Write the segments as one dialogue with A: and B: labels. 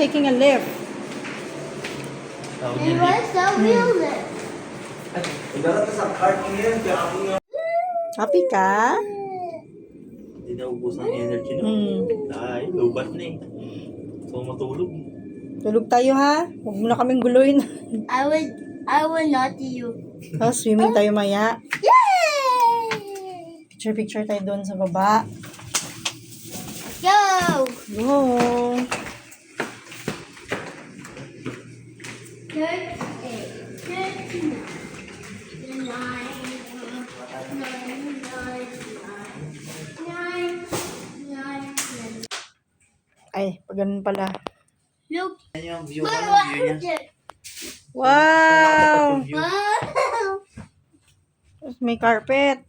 A: taking a lift.
B: It was the wheel lift.
C: Ibarat sa parking yan, kaya ako nga.
A: Happy ka?
C: Hindi na ubos ng energy no? Ay, lubat na eh. So matulog.
A: Tulog tayo ha. Huwag mo na kaming guluhin.
B: I will not you.
A: Swimming tayo maya.
B: Yay!
A: Picture tayo doon sa baba.
B: Go!
A: Go!
B: 9.
A: Ay, pag ganun pala.
B: Look.
C: Yan yung view
B: Look
C: ka ng
B: what
C: view
B: I
C: niya.
B: did.
A: Wow!
C: View.
B: Wow!
A: Tapos may carpet.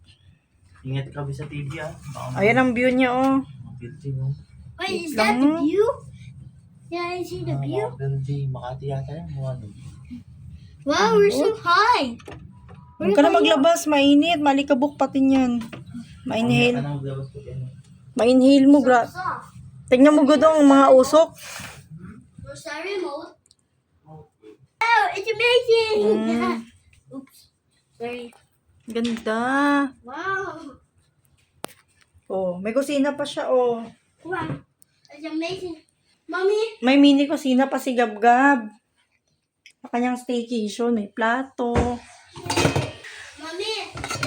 C: Ingat ka sa TV ah. Baka
A: Ayan ang view niya oh.
C: building oh.
B: Wait, is that the view? Yeah, I see the view.
C: Building, Makati yata yan. Ano?
B: Wow, we're so high.
A: Huwag ka na maglabas. Mainit. Malikabok pati niyan. Mainhale.
C: Anong labas ko yan?
A: Mainhale mo.
B: Soft.
A: Tingnan mo gudong mga usok.
B: Where's the remote? Oh, it's amazing! Oops. Sorry.
A: Ganda.
B: Wow.
A: Oh, may kusina pa siya oh.
B: Wow. It's amazing. Mommy?
A: May mini kusina pa si Gab-Gab. Sa kanyang staycation, may plato.
B: Mommy?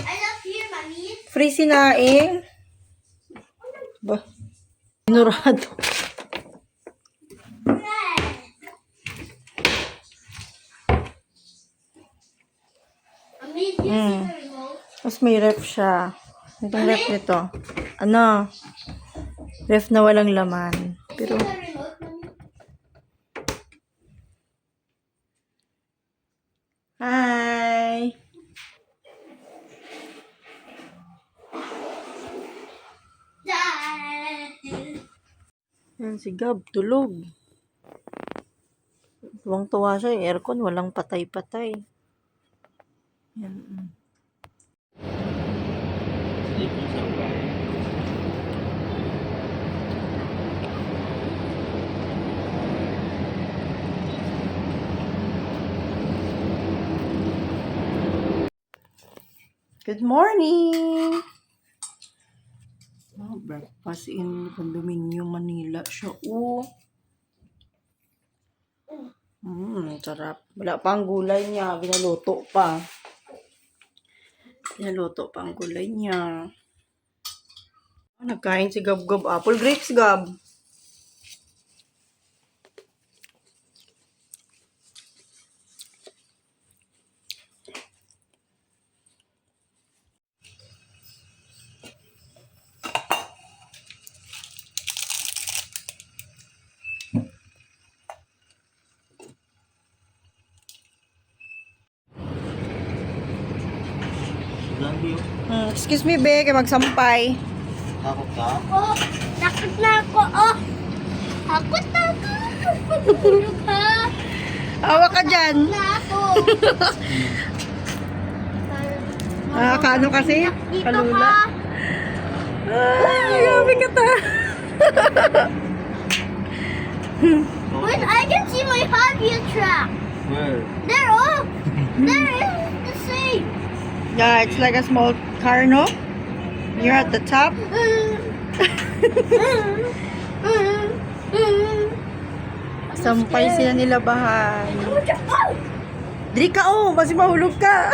B: I love here, Mommy.
A: Free sinaing. Ba? Sinurado.
B: Mommy, do you see the remote?
A: Tapos may ref siya. Itong ref nito. Ano? Ref na walang laman. Pero,
B: See the remote, Mommy?
A: hi! Yan si Gab, tulog. Tuwang-tuwa siya. Yung aircon, walang patay-patay. Yan. Good morning! Oh, breakfast in Condominium Manila siya. Oh. Sarap. Wala pa ang gulay niya. Binaluto pa. Binaluto pa ang gulay niya. Nagkain si Gab-Gab. Apple grapes, Gab.
C: Ilang view?
A: Excuse me, be. Kaya magsampay.
C: Takot ka?
B: Oh, takot na ako. Oh, takot na ako. Matulog ha.
A: Awa ka dyan.
B: Na ako.
A: Kano kasi?
B: Dito
A: Kalula.
B: ka.
A: Ay, gabi ka ta.
B: Wait, I can see my hot wheel track.
C: Where?
B: There, oh. There is the same.
A: Yeah, it's like a small car, no? You're at the top. Sampay sila nila bahay. Diri ka, oh. Basi mahulog ka.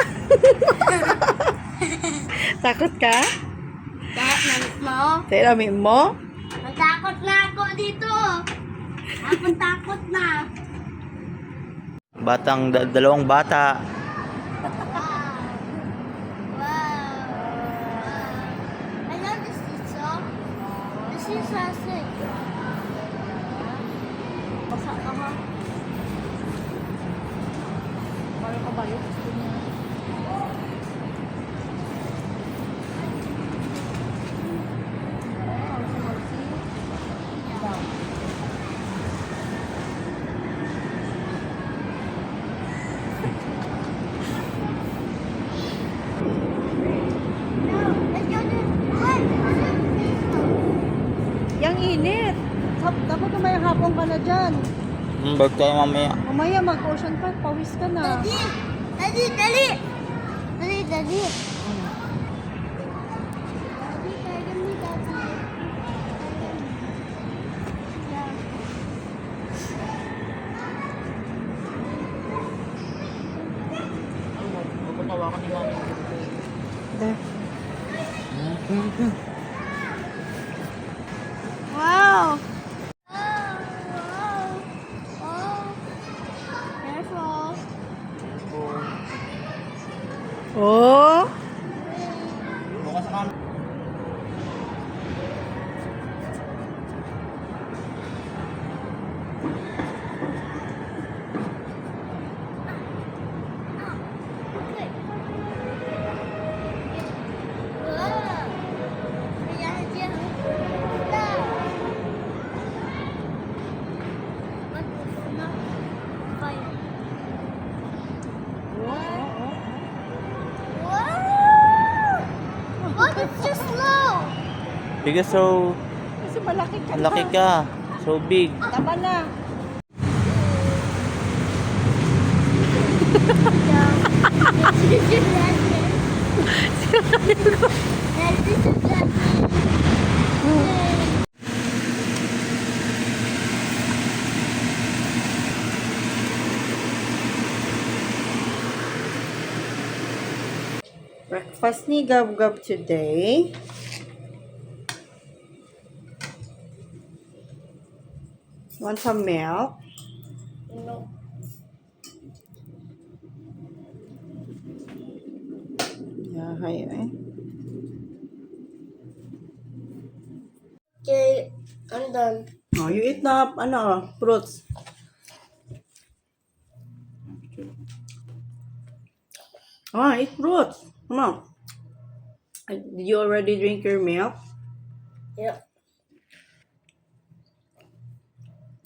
A: Takot ka?
B: Takot mo?
A: Tirami mo?
B: Natakot na ako dito. Ako takot na.
C: Dalawang bata.
B: Wow. I love this song. This is classic. Basa ka ha? Balo ka ba yun?
A: Yang init. Dapat may hapon ka na dyan.
C: Bird kayo mamaya.
A: Mamaya mag-ocean park, pawis ka na.
B: Daddy! Daddy! Daddy! Daddy! Daddy! Daddy, kaya mo, Daddy. Yeah.
C: Patawa ka ni mami.
A: There.
B: Wow! Oh, wow! Oh! Careful!
A: Oh!
C: Bukas ka.
B: Okay. Wow! Ayan, ayan. Wow! What is not fire? Wow! What? It's just slow!
C: Because so
A: Kasi malaki ka
C: laki
A: na.
C: ka. So big.
A: Tama na. Breakfast ni Gab Gab today. Want some milk?
B: No.
A: Yeah, hi, eh.
B: Okay, I'm done.
A: Oh, you eat na, fruits. Eat fruits. Come on. Did you already drink your milk?
B: Yep.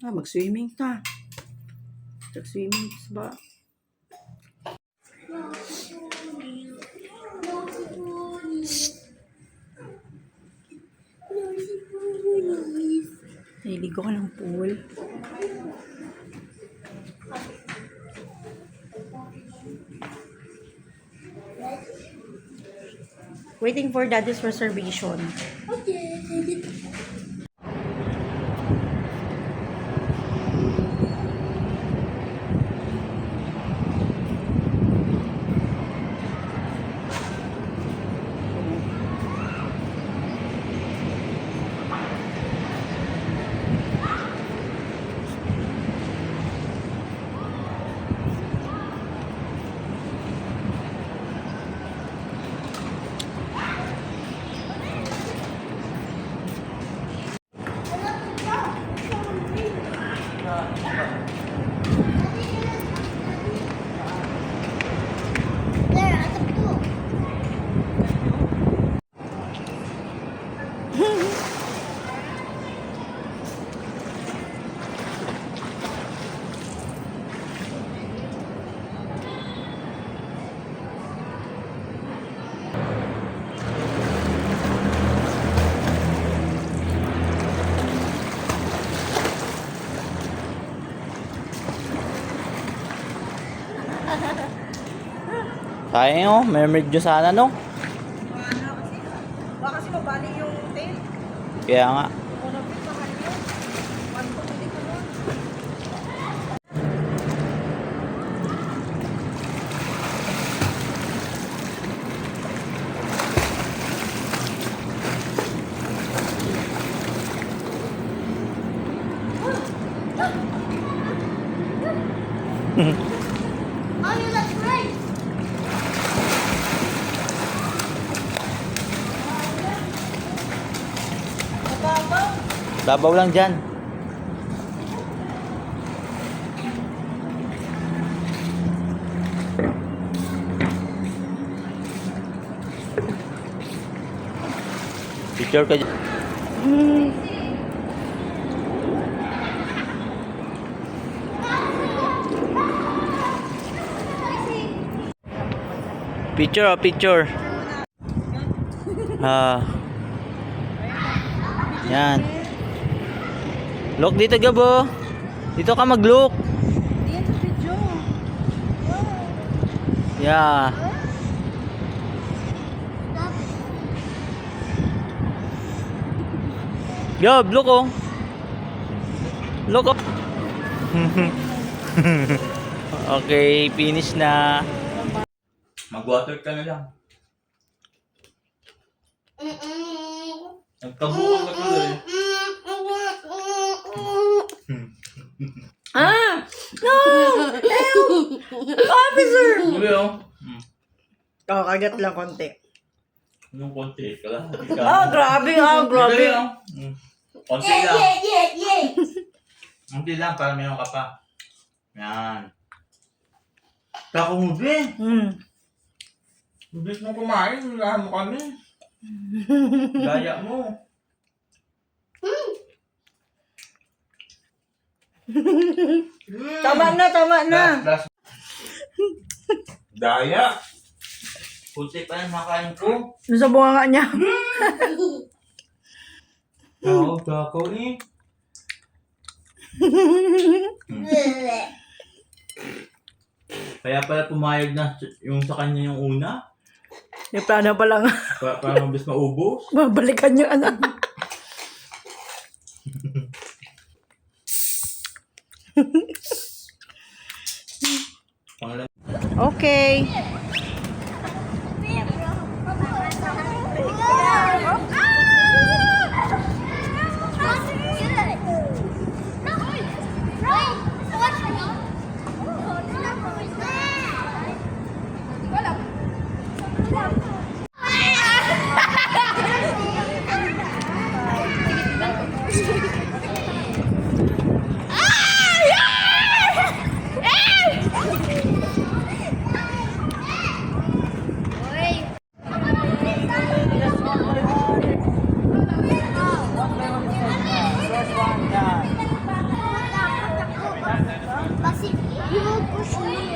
A: Mag-swimming ka. Mag-swimming ka ba? Niligo ka ng pool. Waiting for daddy's reservation.
B: Okay. There, at the pool.
C: Kaya nyo, mermaid nyo sana no?
A: Baka kasi mabali yung tail.
C: Kaya nga.
B: Mommy, let's race.
C: Babaw lang dyan. Picture ka dyan. Picture, picture. Yan. Look dito, Gabo. Dito ka mag-look. Yeah. Yo, look oh. Look oh. Okay, finish na. Mag-water ka na lang. Nagkabukan ka tuloy.
A: Ah! No! Ew! Officer!
C: Sabi oh.
A: Oh, kagat lang konti.
C: Anong konti? Kala.
A: Ah, grabe ah, grabe.
C: Konti lang. Konti lang para meron ka pa. Yan. Kako mo, be. Bilis mo kumain, lahat mo kami. Gaya mo.
A: Tama na, tama na.
C: Last. Daya. Kunti pa yung makain ko.
A: Doon sa bunga niya.
C: Oo, kako eh. Kaya pala pumayag na yung sa kanya yung una.
A: Yung plano pa lang.
C: Para mabis maubos.
A: Mabalikan yung anak.
C: Pangalan.
A: Okay.
B: Kasi, you will push me.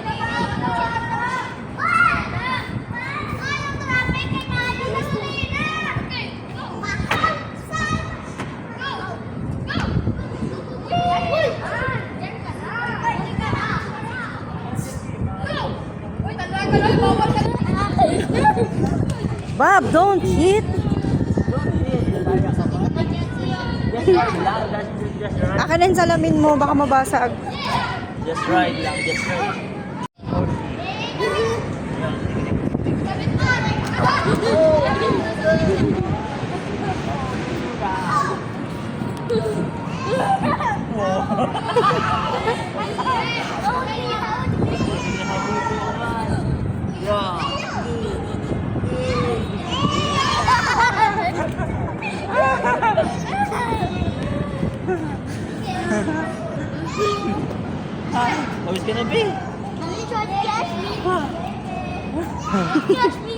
A: Bob, don't hit. Akin din salamin mo, baka mabasag.
C: Just right lang, just right. Always gonna be.
B: Mommy tried to catch me. Catch me.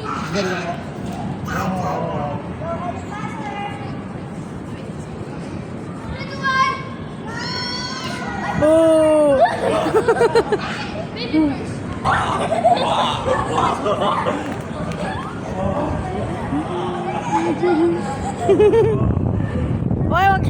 A: Oh! Oy, wag.